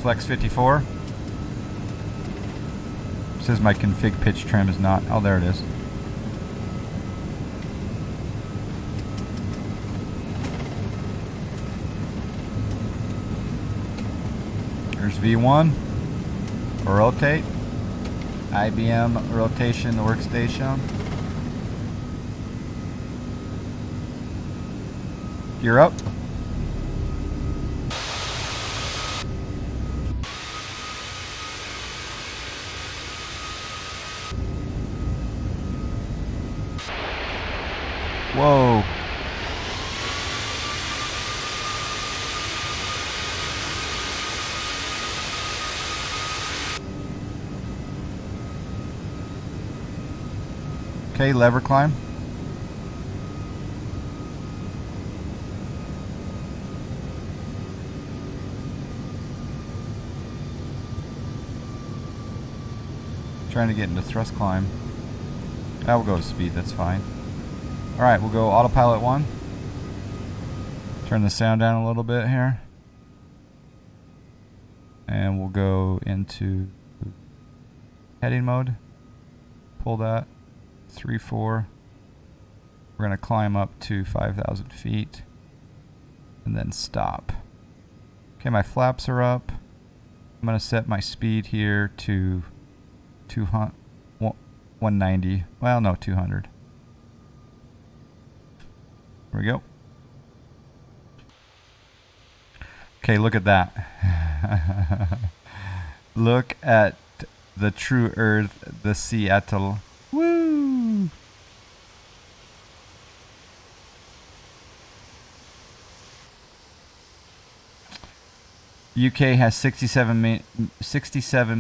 Flex 54. It says my config pitch trim is not. Oh, there it is. There's V1. Rotate. IBM rotation workstation. Gear up. Whoa. Okay, lever climb. Trying to get into thrust climb. I will go to speed, that's fine. Alright, we'll go autopilot 1. Turn the sound down a little bit here. And we'll go into heading mode. Pull that. 3, 4. We're going to climb up to 5,000 feet. And then stop. Okay, my flaps are up. I'm going to set my speed here to 190. Well, no, 200. Here we go. Okay, look at that. Look at the TrueEarth, the Seattle. Woo! UK has 67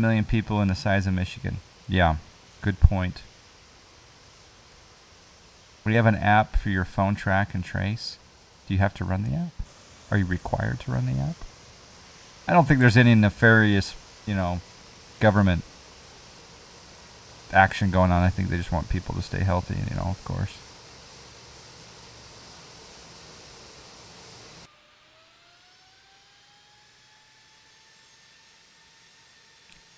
million people in the size of Michigan. Yeah, good point. Do you have an app for your phone track and trace? Do you have to run the app? Are you required to run the app? I don't think there's any nefarious, government action going on. I think they just want people to stay healthy, of course.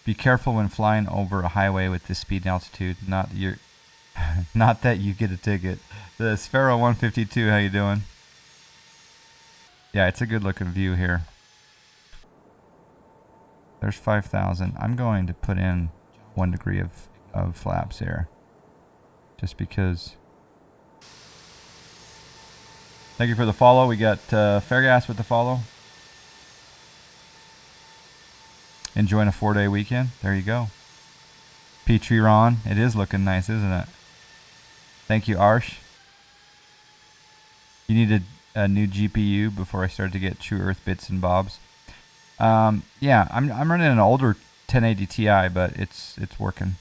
Be careful when flying over a highway with this speed and altitude. Not that you get a ticket. The Sparrow 152, how you doing? Yeah, it's a good looking view here. There's 5,000. I'm going to put in 1 degree of flaps here. Just because. Thank you for the follow. We got Fairgas with the follow. Enjoying a 4-day weekend. There you go. P3DV5. It is looking nice, isn't it? Thank you, Arsh. You needed a new GPU before I started to get TrueEarth bits and bobs. Yeah, I'm running an older 1080 Ti, but it's working.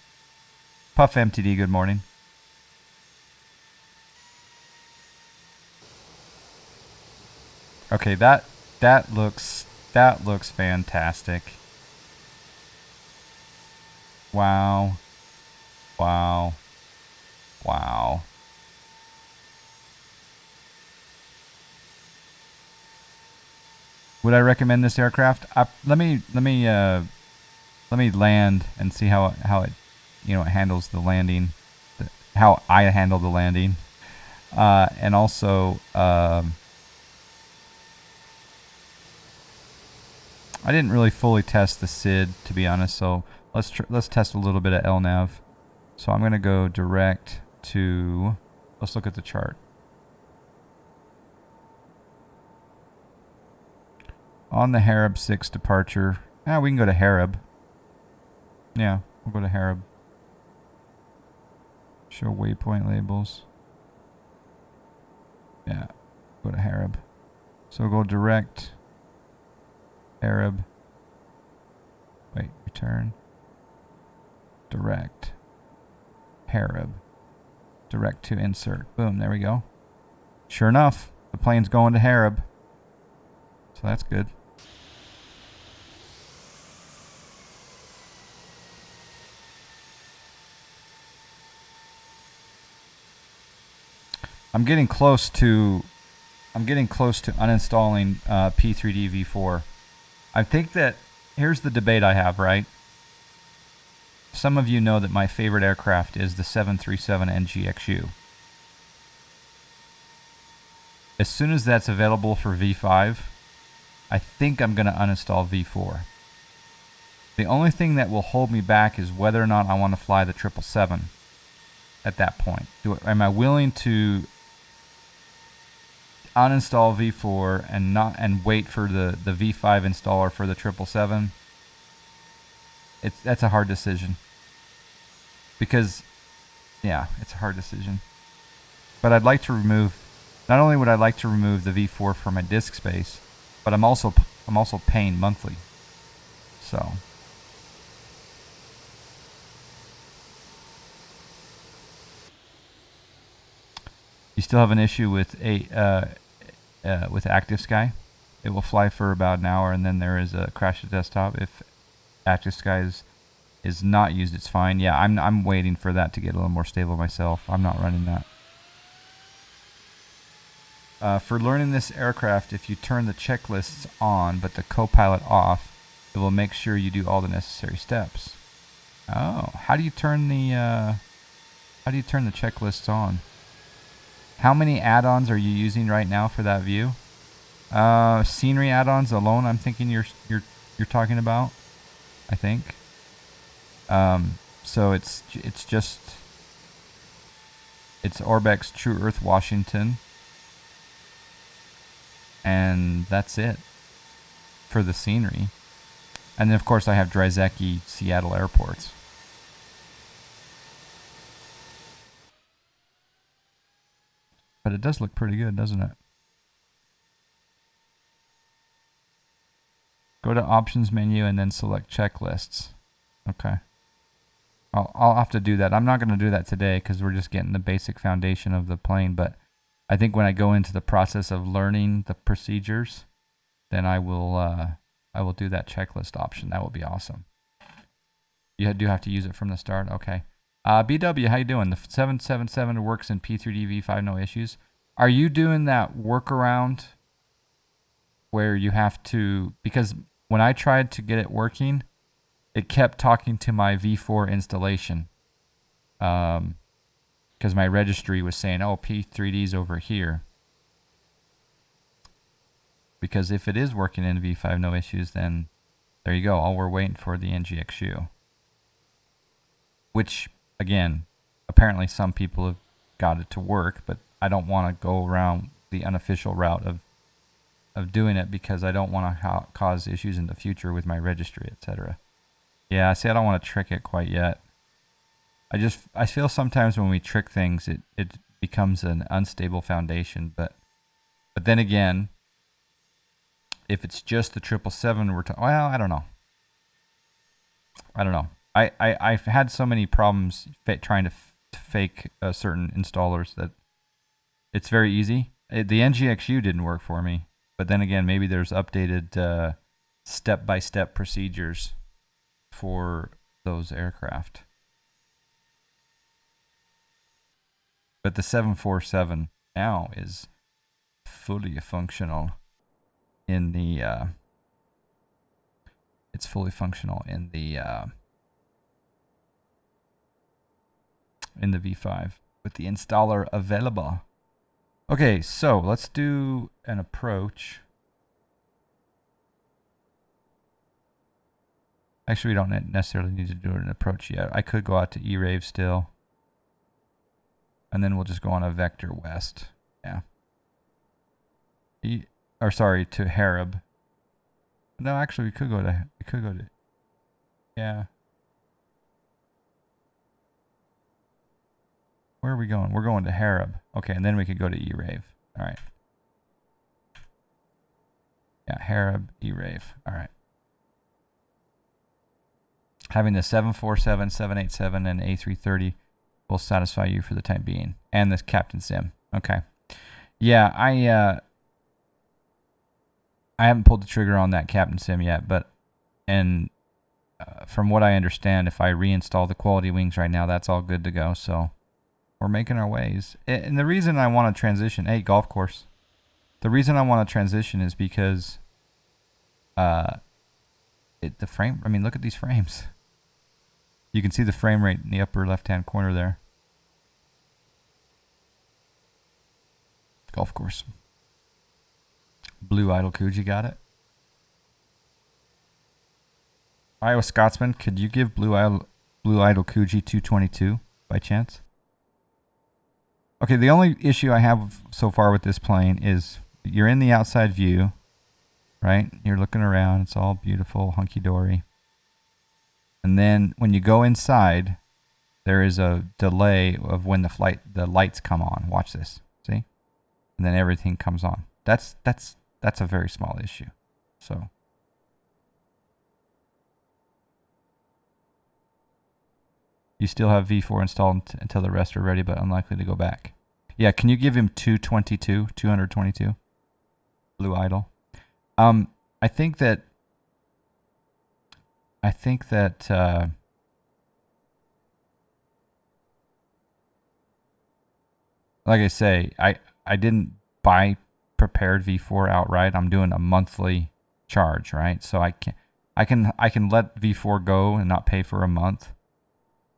Puff MTD, good morning. Okay, that looks fantastic. Wow. Wow. Wow. Would I recommend this aircraft? Let me land and see how it it handles the landing, how I handle the landing, and also I didn't really fully test the SID, to be honest. So let's test a little bit of LNAV. So I'm gonna go direct to. Let's look at the chart. On the Harib 6 departure. We can go to Harib. Yeah, we'll go to Harib. Show waypoint labels. Yeah, go to Harib. So we'll go direct. Harib. Wait, return. Direct. Harib. Direct to insert. Boom, there we go. Sure enough, the plane's going to Harib. So that's good. I'm getting close to uninstalling P3DV5. I think that here's the debate I have, right? Some of you know that my favorite aircraft is the 737 NGXU. As soon as that's available for V5, I think I'm going to uninstall V4. The only thing that will hold me back is whether or not I want to fly the 777 at that point. Am I willing to uninstall V4 and wait for the V5 installer for the 777? That's a hard decision. Because, yeah, it's a hard decision. But I'd like to remove, not only would I like to remove the V4 from my disk space, but I'm also paying monthly. So you still have an issue with with Active Sky. It will fly for about an hour, and then there is a crash to desktop. If Active Sky is not used, it's fine. Yeah, I'm waiting for that to get a little more stable myself. I'm not running that. For learning this aircraft, if you turn the checklists on but the co-pilot off, it will make sure you do all the necessary steps. Oh, how do you turn the checklists on? How many add-ons are you using right now for that view? Scenery add-ons alone, I'm thinking you're talking about. I think. So it's ORBX TrueEarth Washington, and that's it for the scenery. And then of course I have Dryzeki Seattle airports. But it does look pretty good, doesn't it? Go to options menu and then select checklists. Okay. I'll have to do that. I'm not going to do that today because we're just getting the basic foundation of the plane. But I think when I go into the process of learning the procedures, then I will do that checklist option. That will be awesome. You do have to use it from the start. Okay. BW, how you doing? The 777 works in P3DV5, no issues. Are you doing that workaround where you have to, because when I tried to get it working, it kept talking to my V4 installation. Because my registry was saying, oh, P3D's over here. Because if it is working in V5, no issues, then there you go. All we're waiting for the NGXU. Which, again, apparently some people have got it to work, but I don't want to go around the unofficial route of doing it because I don't want to cause issues in the future with my registry, etc. Yeah, see, I don't want to trick it quite yet. I feel sometimes when we trick things, it becomes an unstable foundation. But then again, if it's just the 777, well, I don't know. I've had so many problems trying to fake certain installers that it's very easy. The NGXU didn't work for me. But then again, maybe there's updated step-by-step procedures for those aircraft. But the 747 now is fully functional in the it's fully functional in the V5 with the installer available. Okay, so let's do an approach. Actually, we don't necessarily need to do an approach yet. I could go out to E-Rave still. And then we'll just go on a vector west. Yeah. To Harib. No, actually we could go to yeah. Where are we going? We're going to Harib. Okay, and then we could go to E-Rave. All right. Yeah, Harib, E-Rave. All right. Having the 747, 787, and A330 will satisfy you for the time being. And this Captain Sim. Okay. Yeah, I haven't pulled the trigger on that Captain Sim yet, but from what I understand, if I reinstall the quality wings right now, that's all good to go. So we're making our ways. And the reason I want to transition, hey, golf course. The reason I want to transition is because the frame, I mean, look at these frames. You can see the frame rate in the upper left-hand corner there. Golf course. Blue Idol Coogee, got it. Iowa Scotsman, could you give Blue Idol Coogee 222 by chance? Okay, the only issue I have so far with this plane is you're in the outside view, right? You're looking around. It's all beautiful, hunky-dory. And then when you go inside, there is a delay of when the lights come on. Watch this. See? And then everything comes on. That's a very small issue. So you still have V4 installed until the rest are ready, but unlikely to go back. Yeah, can you give him 222? Blue Idol. I think that like I say, I didn't buy prepared V4 outright. I'm doing a monthly charge, right? So I can let V4 go and not pay for a month.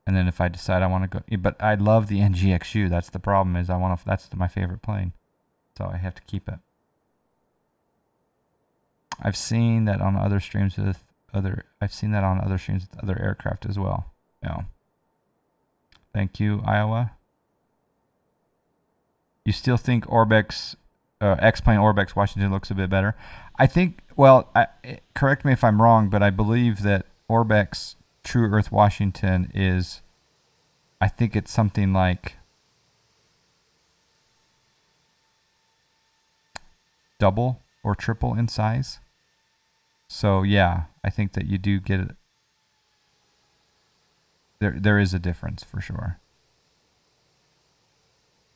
And then if I decide I want to go, but I love the NGXU. That's the problem, is that's my favorite plane. So I have to keep it. I've seen that on other streams with other aircraft as well. Yeah. Thank you, Iowa. You still think ORBX, X-Plane ORBX Washington looks a bit better? I think, well, correct me if I'm wrong, but I believe that ORBX TrueEarth Washington is, I think it's something like double or triple in size. So yeah, I think that you do get it. There is a difference for sure.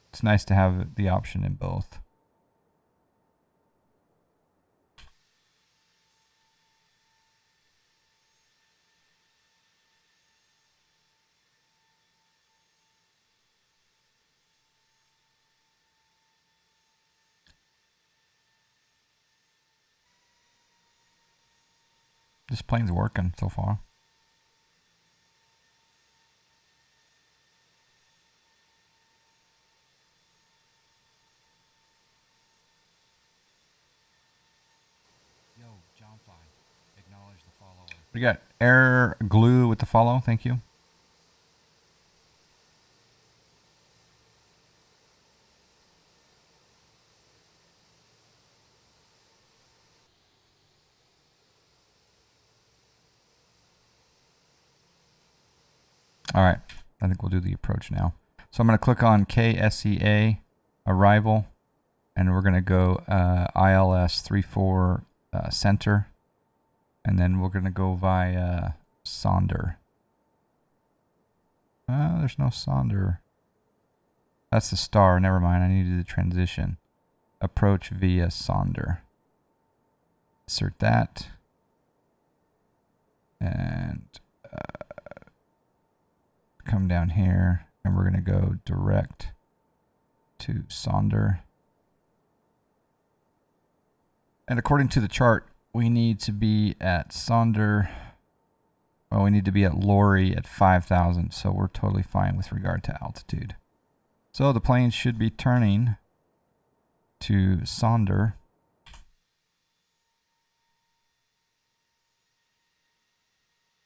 It's nice to have the option in both. This plane's working so far. Yo, John Fly, acknowledge the follower. We got Air Glue with the follow. Thank you. All right, I think we'll do the approach now. So I'm going to click on KSEA arrival, and we're going to go ILS 34 center, and then we're going to go via Sonder. There's no Sonder. That's the star. Never mind. I needed the transition. Approach via Sonder. Insert that. And come down here, and we're going to go direct to Sonder. And according to the chart, we need to be at Sonder. Well, we need to be at Lorry at 5,000, so we're totally fine with regard to altitude. So the plane should be turning to Sonder.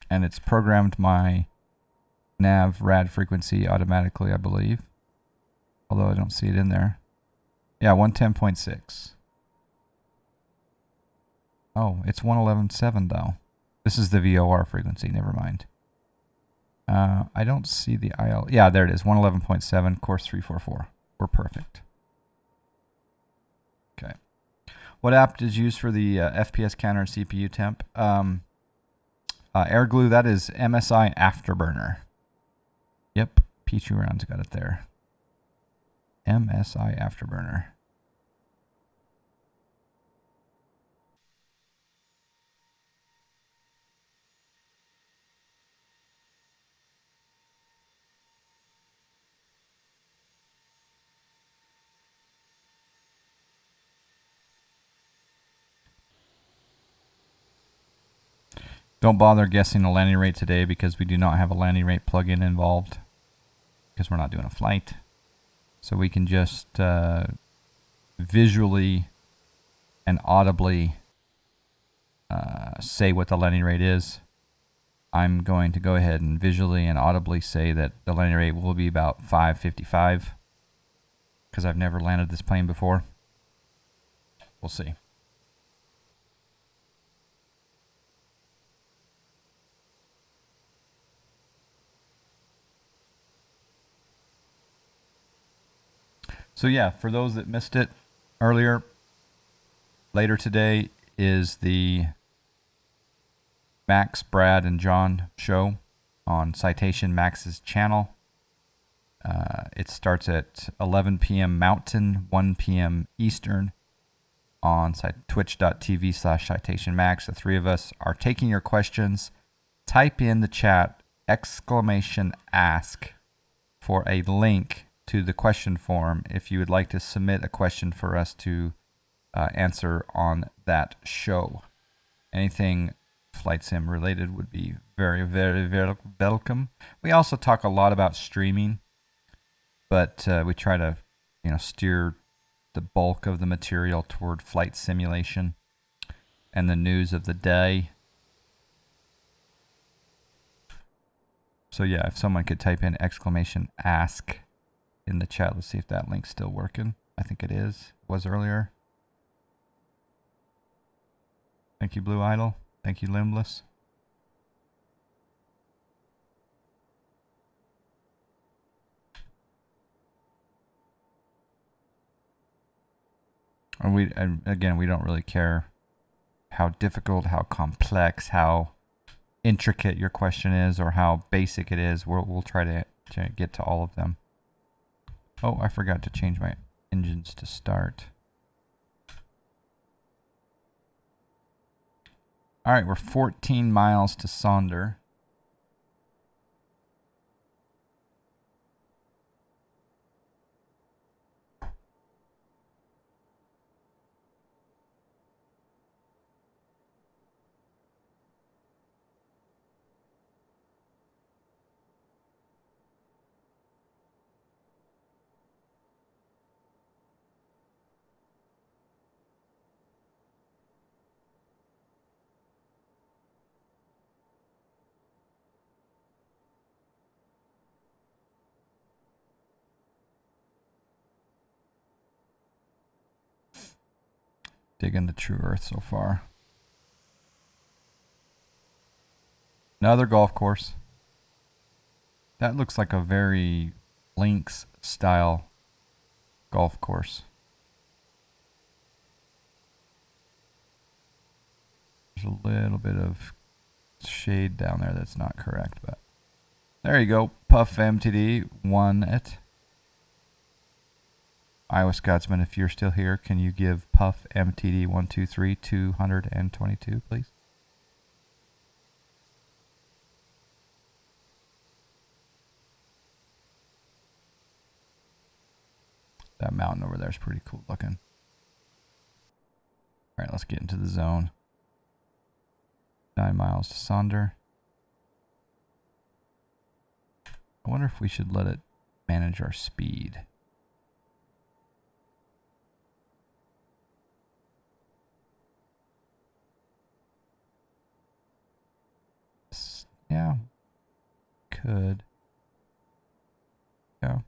And it's programmed my nav rad frequency automatically, I believe. Although I don't see it in there. Yeah, 110.6. Oh, it's 111.7 though. This is the VOR frequency, never mind. I don't see the IL. Yeah, there it is, 111.7, course 344. We're perfect. Okay. What app is used for the FPS counter and CPU temp? AirGlue, that is MSI Afterburner. Yep, P2 Round's got it there. MSI Afterburner. Don't bother guessing the landing rate today because we do not have a landing rate plugin involved because we're not doing a flight. So we can just visually and audibly say what the landing rate is. I'm going to go ahead and visually and audibly say that the landing rate will be about 555 because I've never landed this plane before. We'll see. So yeah, for those that missed it earlier, later today is the Max, Brad, and John show on Citation Max's channel. It starts at 11 p.m. Mountain, 1 p.m. Eastern on twitch.tv/CitationMax. The three of us are taking your questions. Type in the chat !ask for a link to the question form if you would like to submit a question for us to answer on that show. Anything flight sim related would be very, very, very welcome. We also talk a lot about streaming, but we try to, steer the bulk of the material toward flight simulation and the news of the day. So yeah, if someone could type in !ask in the chat, let's see if that link's still working. I think it is. It was earlier. Thank you, Blue Idol. Thank you, Limbless. And again, we don't really care how difficult, how complex, how intricate your question is, or how basic it is. We'll try to get to all of them. Oh, I forgot to change my engines to start. All right, we're 14 miles to Sonder. Digging the TrueEarth so far. Another golf course. That looks like a very links style golf course. There's a little bit of shade down there that's not correct, but there you go. Puff MTD won it. Iowa Scotsman, if you're still here, can you give Puff MTD 123 222, please? That mountain over there is pretty cool looking. All right, let's get into the zone. 9 miles to Sonder. I wonder if we should let it manage our speed. Yeah, could. Yeah.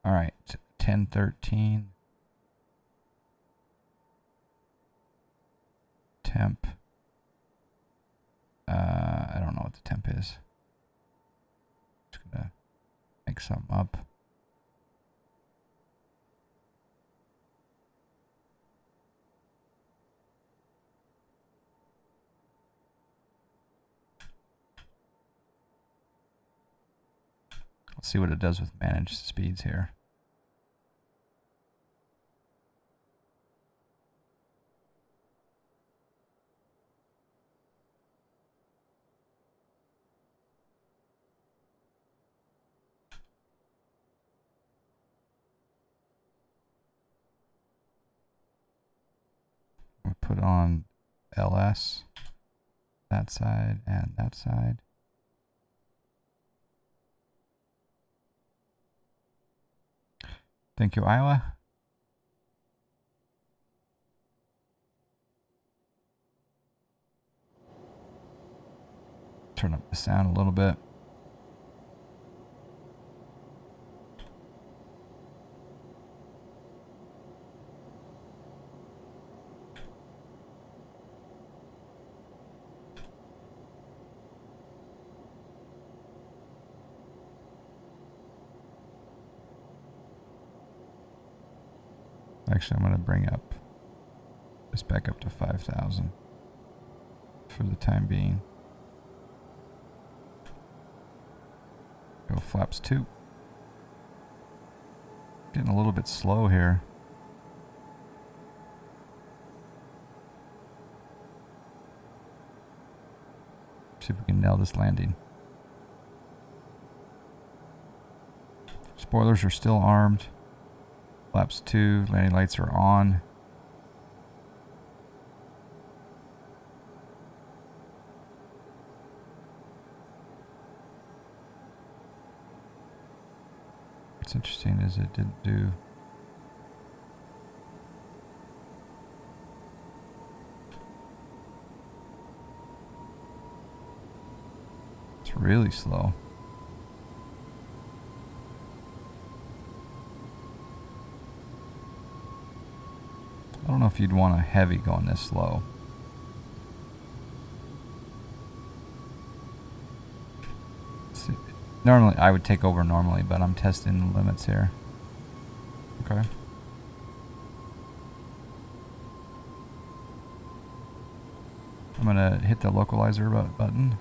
All right, 10:13. Temp. I don't know what the temp is. Just gonna make something up. Let's see what it does with managed speeds here. put on LS, that side and that side. Thank you, Iowa. Turn up the sound a little bit. Actually, I'm going to bring up this back up to 5,000 for the time being. Go flaps 2. Getting a little bit slow here. See if we can nail this landing. Spoilers are still armed. Flaps 2, landing lights are on. What's interesting is it didn't do. It's really slow. I don't know if you'd want a heavy going this slow. Normally, I would take over normally, but I'm testing the limits here. Okay. I'm gonna hit the localizer button.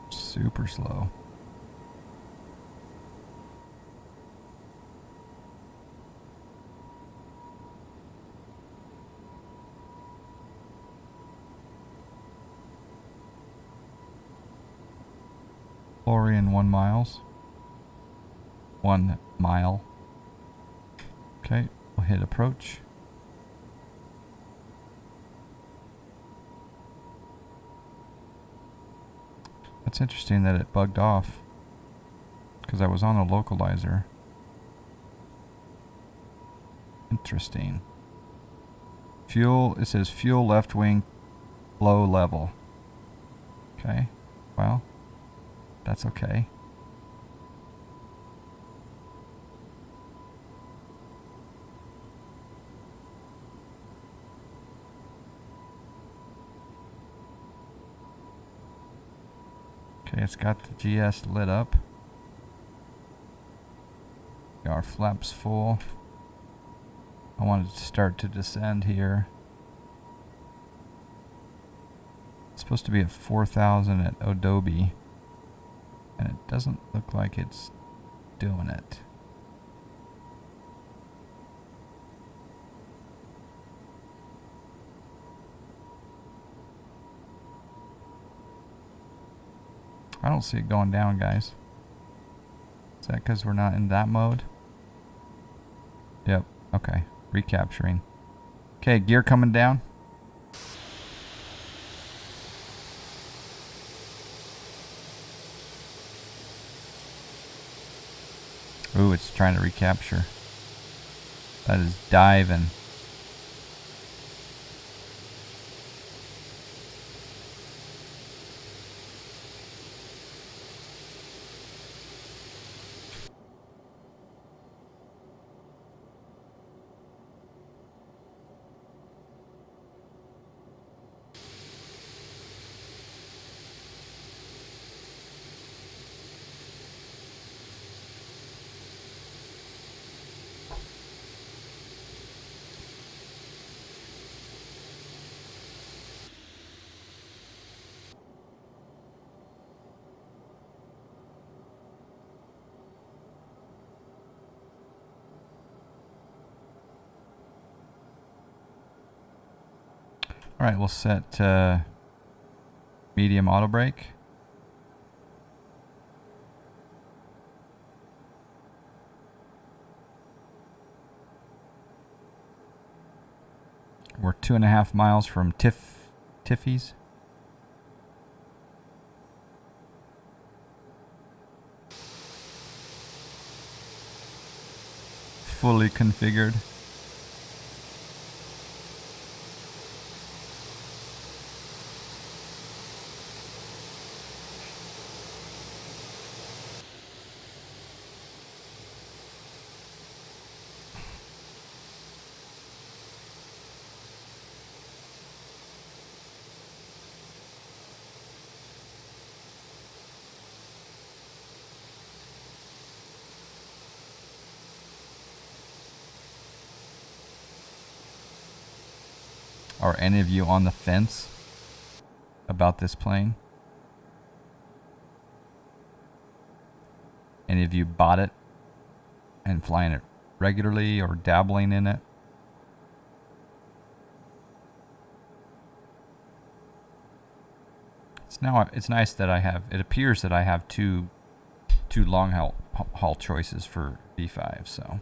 Super slow. Florian 1 miles. 1 mile. Okay, we'll hit approach. That's interesting that it bugged off because I was on a localizer. Interesting. Fuel, it says fuel left wing low level. Okay, well, that's okay. Okay, it's got the GS lit up. Our flaps full. I wanted to start to descend here. It's supposed to be at 4,000 at Adobe, and it doesn't look like it's doing it. I don't see it going down, guys. Is that because we're not in that mode? Yep, okay. Recapturing. Okay, gear coming down. Ooh, it's trying to recapture. That is diving. Alright, we'll set medium auto brake. We're 2.5 miles from Tiffy's. Fully configured. Are any of you on the fence about this plane? Any of you bought it and flying it regularly or dabbling in it? It's nice that I have, it appears that I have two long haul choices for V5. So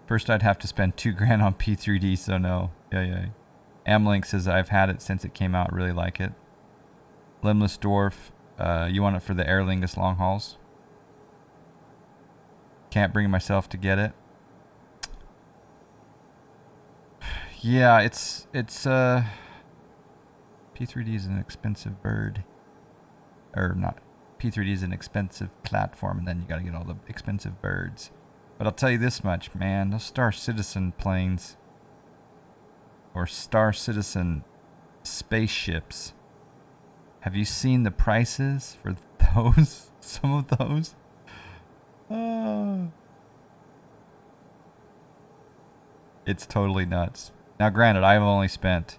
first I'd have to spend $2,000 on P3D, so no. Yeah. Amlink says I've had it since it came out, really like it. Limbless Dwarf, you want it for the Aer Lingus long hauls? Can't bring myself to get it. Yeah, it's P3D is an expensive bird. Or not, P3D is an expensive platform, and then you gotta get all the expensive birds. But I'll tell you this much, man, those Star Citizen planes, or Star Citizen spaceships, have you seen the prices for those? Some of those? It's totally nuts. Now granted, I've only spent,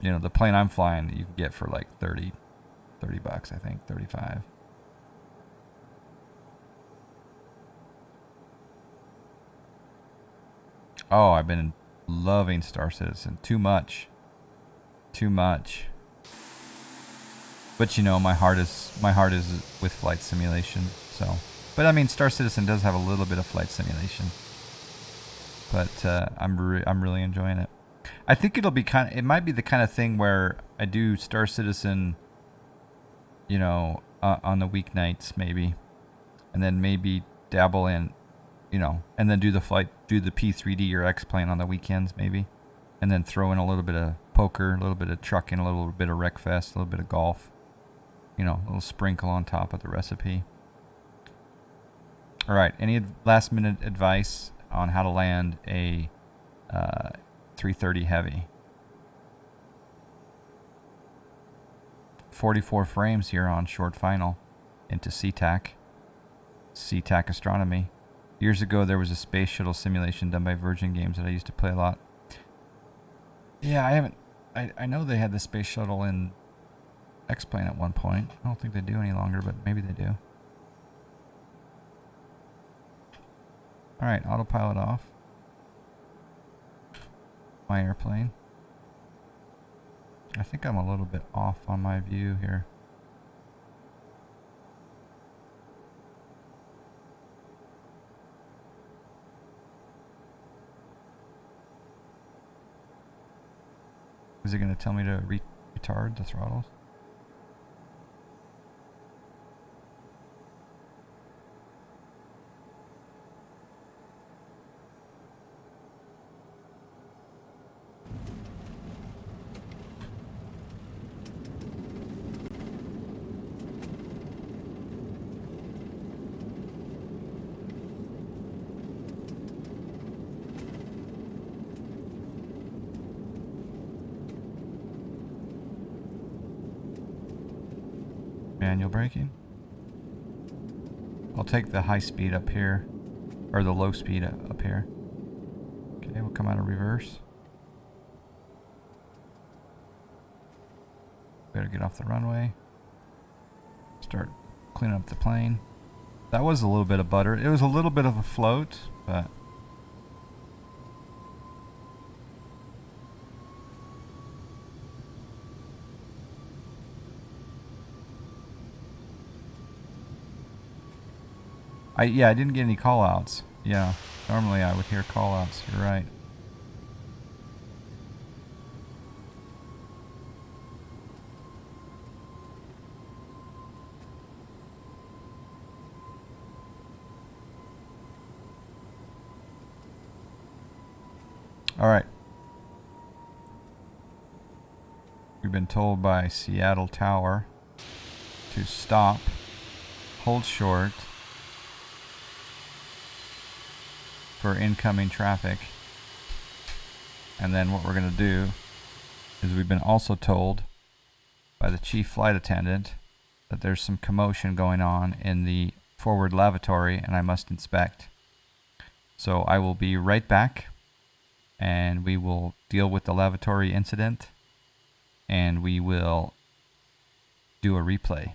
you know, the plane I'm flying you can get for like 30 bucks, I think, 35. Oh, I've been loving Star Citizen. Too much. But you know, my heart is with flight simulation. So, but I mean, Star Citizen does have a little bit of flight simulation. But I'm really enjoying it. I think it might be the kind of thing where I do Star Citizen, you know, on the weeknights maybe, and then maybe dabble in, you know, and then do the P3D or X-Plane on the weekends maybe, and then throw in a little bit of poker, a little bit of trucking, a little bit of Wreckfest, a little bit of golf, you know, a little sprinkle on top of the recipe. All right, any last minute advice on how to land a 330 heavy? 44 frames here on short final into SeaTac Astronomy. Years ago there was a space shuttle simulation done by Virgin Games that I used to play a lot. Yeah, I know they had the space shuttle in X-Plane at one point. I don't think they do any longer, but maybe they do. Alright, autopilot off. My airplane. I think I'm a little bit off on my view here. Is it going to tell me to retard the throttles? Manual braking. I'll take the high speed up here, or the low speed up here. Okay, we'll come out of reverse. Better get off the runway. Start cleaning up the plane. That was a little bit of butter. It was a little bit of a float, but Yeah, I didn't get any call outs. Yeah, normally I would hear call outs. You're right. All right. We've been told by Seattle Tower to stop, hold short for incoming traffic. And then what we're going to do is we've been also told by the chief flight attendant that there's some commotion going on in the forward lavatory and I must inspect. So I will be right back and we will deal with the lavatory incident and we will do a replay.